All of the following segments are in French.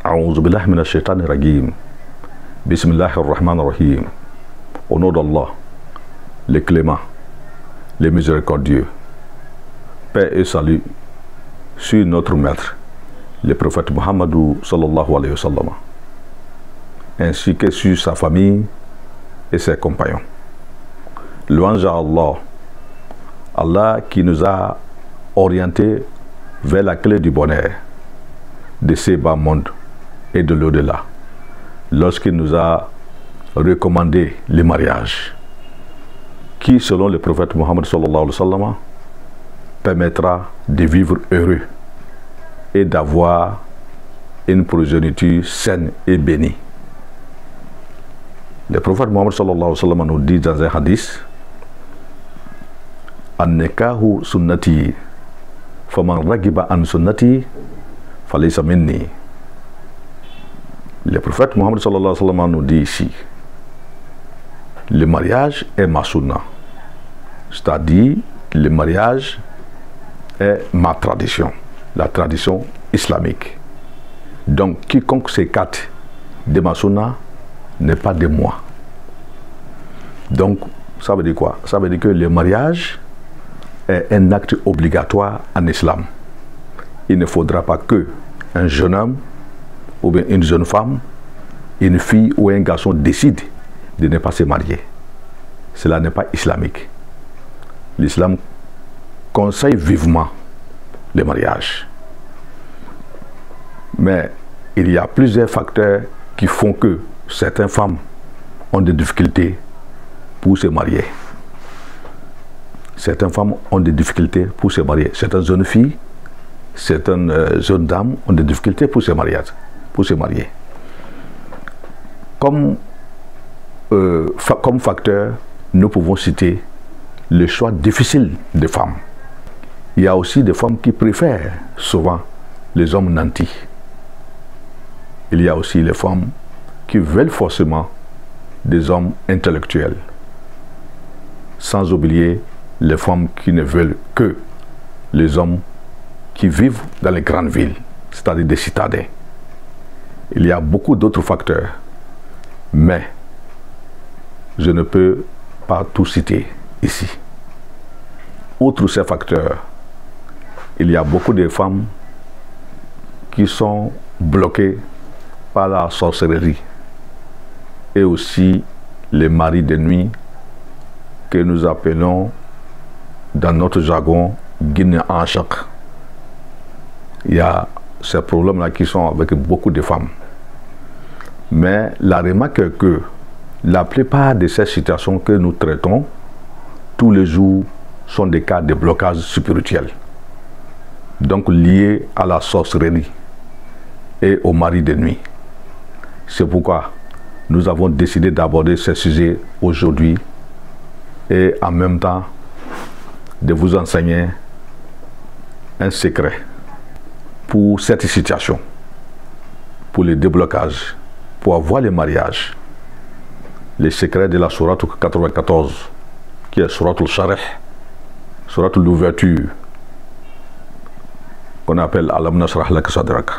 A'udhu billahi minash shaitani rajim. Bismillahir rahmanir rahim. Au nom d'Allah, le clément, le miséricordieux. Paix et salut sur notre maître, le prophète Muhammadou sallallahu alayhi wa sallam, ainsi que sur sa famille et ses compagnons. Louange à Allah, Allah qui nous a orientés vers la clé du bonheur de ces bas mondes et de l'au-delà, lorsqu'il nous a recommandé le mariage, qui, selon le prophète Muhammad sallallahu alayhi wa sallam, permettra de vivre heureux et d'avoir une progéniture saine et bénie. Le prophète Muhammad sallallahu alayhi wa sallam nous dit dans un hadith: An-nikahu sunnati, faman ragiba an sunnati, falaysa minni. Le prophète Muhammad sallallahu alayhi wa sallam nous dit ici: le mariage est ma sunna, c'est-à-dire le mariage est ma tradition, la tradition islamique. Donc quiconque s'écarte de ma sunna n'est pas de moi. Donc ça veut dire quoi? Ça veut dire que le mariage est un acte obligatoire en islam. Il ne faudra pas que un jeune homme ou bien une jeune femme, une fille ou un garçon décide de ne pas se marier. Cela n'est pas islamique. L'islam conseille vivement le mariage. Mais il y a plusieurs facteurs qui font que certaines femmes ont des difficultés pour se marier. Certaines femmes ont des difficultés pour se marier. Certaines jeunes filles, certaines jeunes dames ont des difficultés pour se marier. Comme facteur, nous pouvons citer le choix difficile des femmes. Il y a aussi des femmes qui préfèrent souvent les hommes nantis. Il y a aussi les femmes qui veulent forcément des hommes intellectuels. Sans oublier les femmes qui ne veulent que les hommes qui vivent dans les grandes villes, c'est-à-dire des citadins. Il y a beaucoup d'autres facteurs, mais je ne peux pas tout citer ici. Outre ces facteurs, il y a beaucoup de femmes qui sont bloquées par la sorcellerie et aussi les maris de nuit que nous appelons dans notre jargon guinéen en chac. Il y a ces problèmes-là qui sont avec beaucoup de femmes. Mais la remarque est que la plupart de ces situations que nous traitons tous les jours sont des cas de blocage spirituel, donc liés à la sorcellerie et au mari de nuit. C'est pourquoi nous avons décidé d'aborder ce sujet aujourd'hui et en même temps de vous enseigner un secret pour cette situation, pour le déblocage, pour avoir le mariage. Le secret de la sourate 94, qui est sourate al-Sharh, sourate l'ouverture, qu'on appelle Alam Nashrah Laka Sadrak.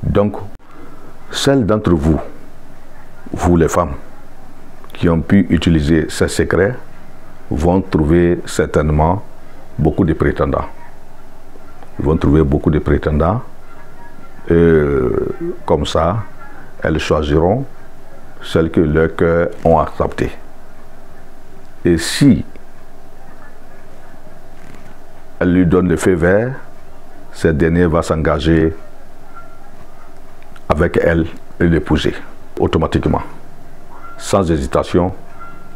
Donc, celles d'entre vous, vous les femmes, qui ont pu utiliser ces secrets, vont trouver certainement beaucoup de prétendants. Ils vont trouver beaucoup de prétendants et comme ça, elles choisiront celles que leurs cœurs ont acceptées. Et si elle lui donne le feu vert, ce dernier va s'engager avec elle et l'épouser. automatiquement, sans hésitation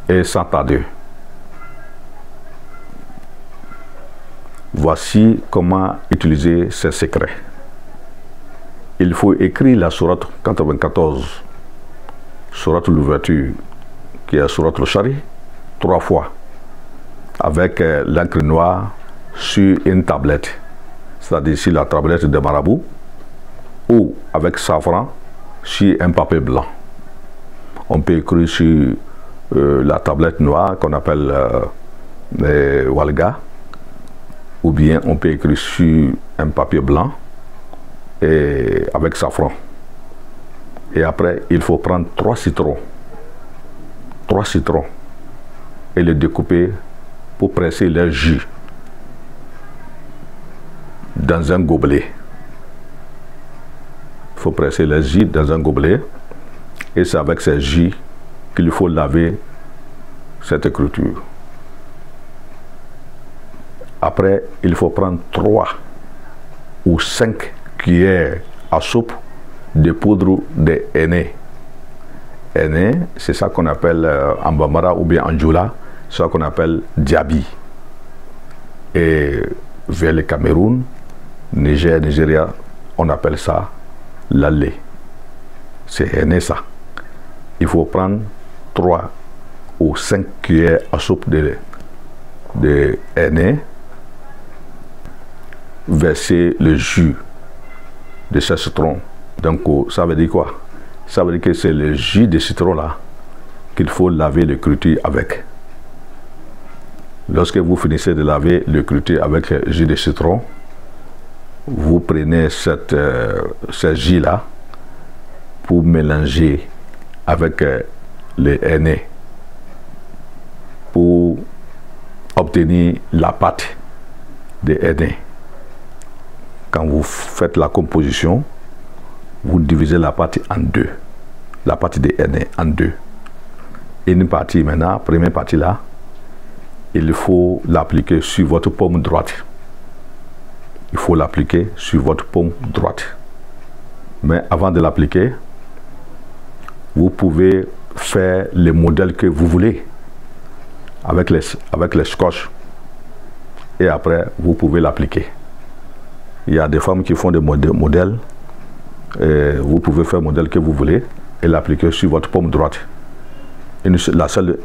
et sans tarder. Voici comment utiliser ces secrets. Il faut écrire la sourate 94, sourate l'ouverture, qui est sourate al-Shari, 3 fois, avec l'encre noire sur une tablette, c'est-à-dire sur la tablette de marabout, ou avec safran sur un papier blanc. On peut écrire sur la tablette noire qu'on appelle walga, ou bien on peut écrire sur un papier blanc et avec safran. Et après, il faut prendre 3 citrons et les découper pour presser leur jus dans un gobelet. Il faut presser le jus dans un gobelet et c'est avec ces jus qu'il faut laver cette écriture. Après, il faut prendre 3 ou 5 cuillères à soupe de poudre de henné. Henné, c'est ça qu'on appelle en Bambara ou bien en Djoula, c'est ça qu'on appelle diaby. Et vers le Cameroun, Niger, Nigeria, on appelle ça l'allé. C'est henné ça. Il faut prendre 3 ou 5 cuillères à soupe de henné, verser le jus de ce citron. Donc ça veut dire quoi? Ça veut dire que c'est le jus de citron là qu'il faut laver l'écriture avec. Lorsque vous finissez de laver l'écriture avec le jus de citron, vous prenez ce jus là pour mélanger avec le henné pour obtenir la pâte de henné. Quand vous faites la composition, vous divisez la pâte en 2, la pâte de henné en 2. Une partie maintenant, première partie là, il faut l'appliquer sur votre paume droite. Il faut l'appliquer sur votre paume droite. Mais avant de l'appliquer, vous pouvez faire le modèle que vous voulez avec les scotch. Et après, vous pouvez l'appliquer. Il y a des femmes qui font des modèles. Et vous pouvez faire le modèle que vous voulez et l'appliquer sur votre paume droite. Une seule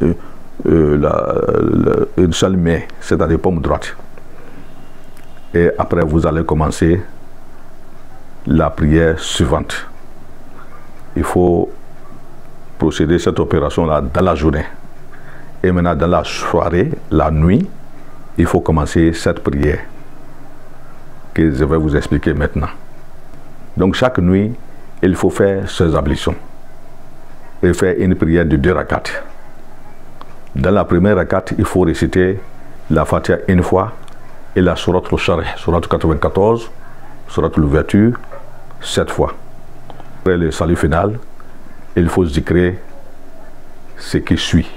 main, c'est-à-dire paume droite. Et après, vous allez commencer la prière suivante. Il faut procéder cette opération-là dans la journée. Et maintenant, dans la soirée, la nuit, il faut commencer cette prière que je vais vous expliquer maintenant. Donc chaque nuit, il faut faire ses ablutions et faire une prière de 2 rakats. Dans la première rakat, il faut réciter la Fatiha une fois et la sourate al-Shari, sourate 94, sourate l'ouverture 7 fois. Après le salut final, il faut zikrer ce qui suit.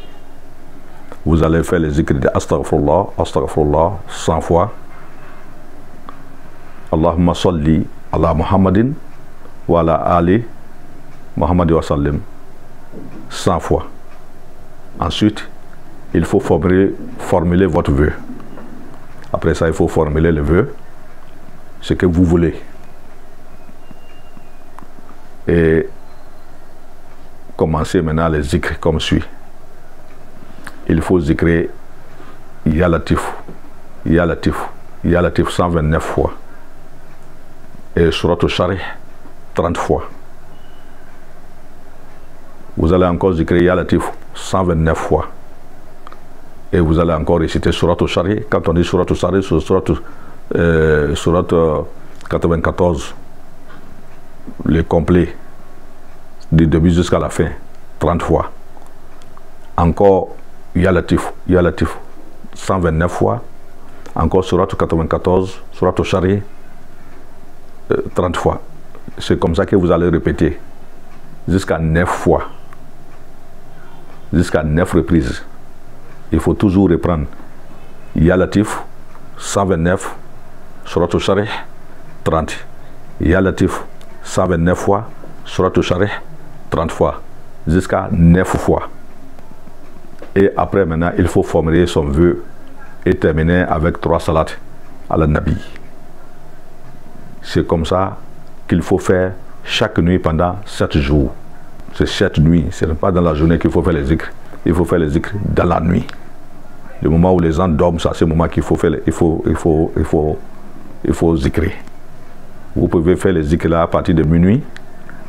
Vous allez faire les zikrs de Astaghfirullah, Astaghfirullah 100 fois. Allahumma salli ala Muhammadin wa ala ali Muhammad wa sallim 100 fois. Ensuite, il faut formuler votre vœu. Après ça, il faut formuler le vœu, ce que vous voulez. Et commencer maintenant les zikrs comme suit. Il faut zikrer Ya Latif, Ya Latif, Ya Latif 129 fois. Et Surat al-Shari 30 fois. Vous allez encore zikrer Ya Latif 129 fois. Et vous allez encore réciter Surat al-Shari. Quand on dit Surat al-Shari, c'est Surat 94, le complet, du début jusqu'à la fin, 30 fois. Encore Ya Latif 129 fois. Encore Surat 94, Surat al-Shari 30 fois. C'est comme ça que vous allez répéter jusqu'à 9 fois. Jusqu'à 9 reprises. Il faut toujours reprendre Ya Latif 129, Surat al-Shari 30. Ya Latif 129 fois, Surat al-Shari 30 fois. jusqu'à 9 fois. Et après, maintenant, il faut formuler son vœu et terminer avec 3 salats à la Nabi. C'est comme ça qu'il faut faire chaque nuit pendant 7 jours. C'est 7 nuits, ce n'est pas dans la journée qu'il faut faire les zikrs. Il faut faire les zikrs dans la nuit. Le moment où les gens dorment, c'est le moment qu'il faut faire, il faut zikrer. Vous pouvez faire les zikrs là à partir de minuit.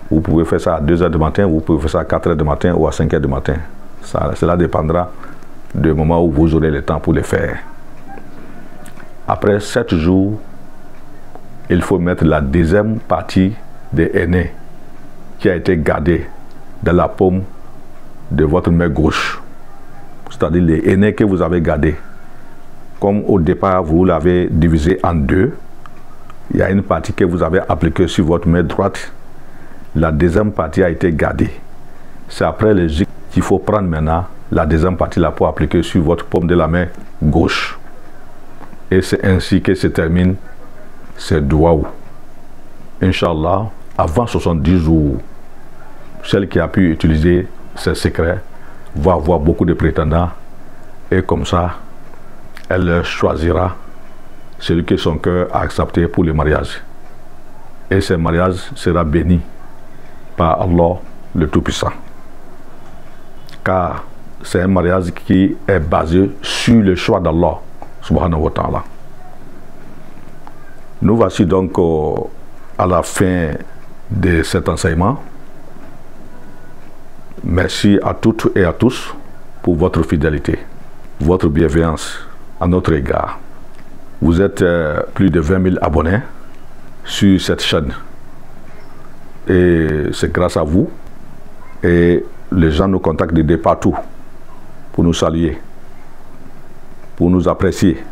Vous pouvez faire ça à 2 h du matin, vous pouvez faire ça à 4 h du matin ou à 5 h du matin. Cela dépendra du moment où vous aurez le temps pour le faire. Après 7 jours, il faut mettre la deuxième partie des aînés qui a été gardée dans la paume de votre main gauche. C'est-à-dire les aînés que vous avez gardés. Comme au départ, vous l'avez divisé en 2, il y a une partie que vous avez appliquée sur votre main droite. La deuxième partie a été gardée. C'est après le zikr qu'il faut prendre maintenant la deuxième partie là pour appliquer sur votre paume de la main gauche. Et c'est ainsi que se termine ce duaou. Inch'Allah, avant 70 jours, celle qui a pu utiliser ces secrets va avoir beaucoup de prétendants et comme ça, elle choisira celui que son cœur a accepté pour le mariage. Et ce mariage sera béni par Allah le Tout-Puissant. Car c'est un mariage qui est basé sur le choix d'Allah subhanahu wa ta'ala. Nous voici donc à la fin de cet enseignement. Merci à toutes et à tous pour votre fidélité, votre bienveillance à notre égard. Vous êtes plus de 20 000 abonnés sur cette chaîne. Et c'est grâce à vous. Et les gens nous contactent de partout pour nous saluer, pour nous apprécier.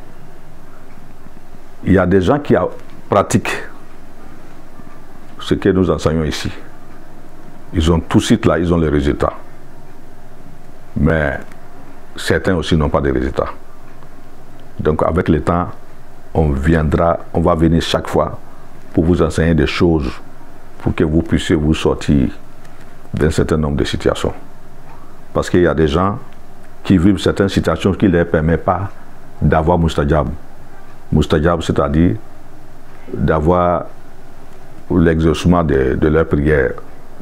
Il y a des gens qui pratiquent ce que nous enseignons ici. Ils ont tout de suite là, ils ont les résultats. Mais certains aussi n'ont pas de résultats. Donc avec le temps, on va venir chaque fois pour vous enseigner des choses pour que vous puissiez vous sortir d'un certain nombre de situations. Parce qu'il y a des gens qui vivent certaines situations qui ne leur permettent pas d'avoir mustajab. Mustajab, c'est-à-dire d'avoir l'exaucement de leur prière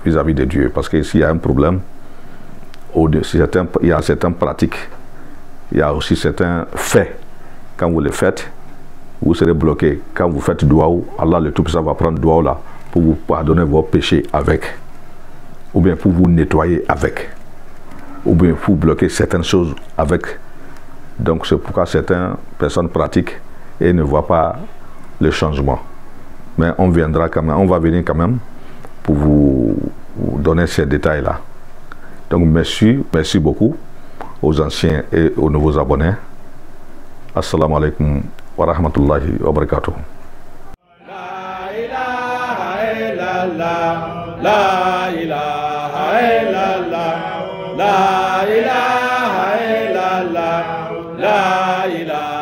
vis-à-vis de Dieu. Parce que s'il y a un problème, il y a certaines pratiques, il y a aussi certains faits. Quand vous les faites, vous serez bloqué. Quand vous faites duaou, Allah le Tout-Puissant va prendre duaou là pour vous pardonner vos péchés avec, ou bien pour vous nettoyer avec, ou bien pour bloquer certaines choses avec. Donc c'est pourquoi certaines personnes pratiquent et ne voient pas le changement. Mais on viendra quand même, on va venir quand même pour vous donner ces détails-là. Donc merci beaucoup aux anciens et aux nouveaux abonnés. Assalamu alaikum wa rahmatullahi wa barakatuh. La ilaha illallah, la ilaha illallah, la ilaha illallah, la ilaha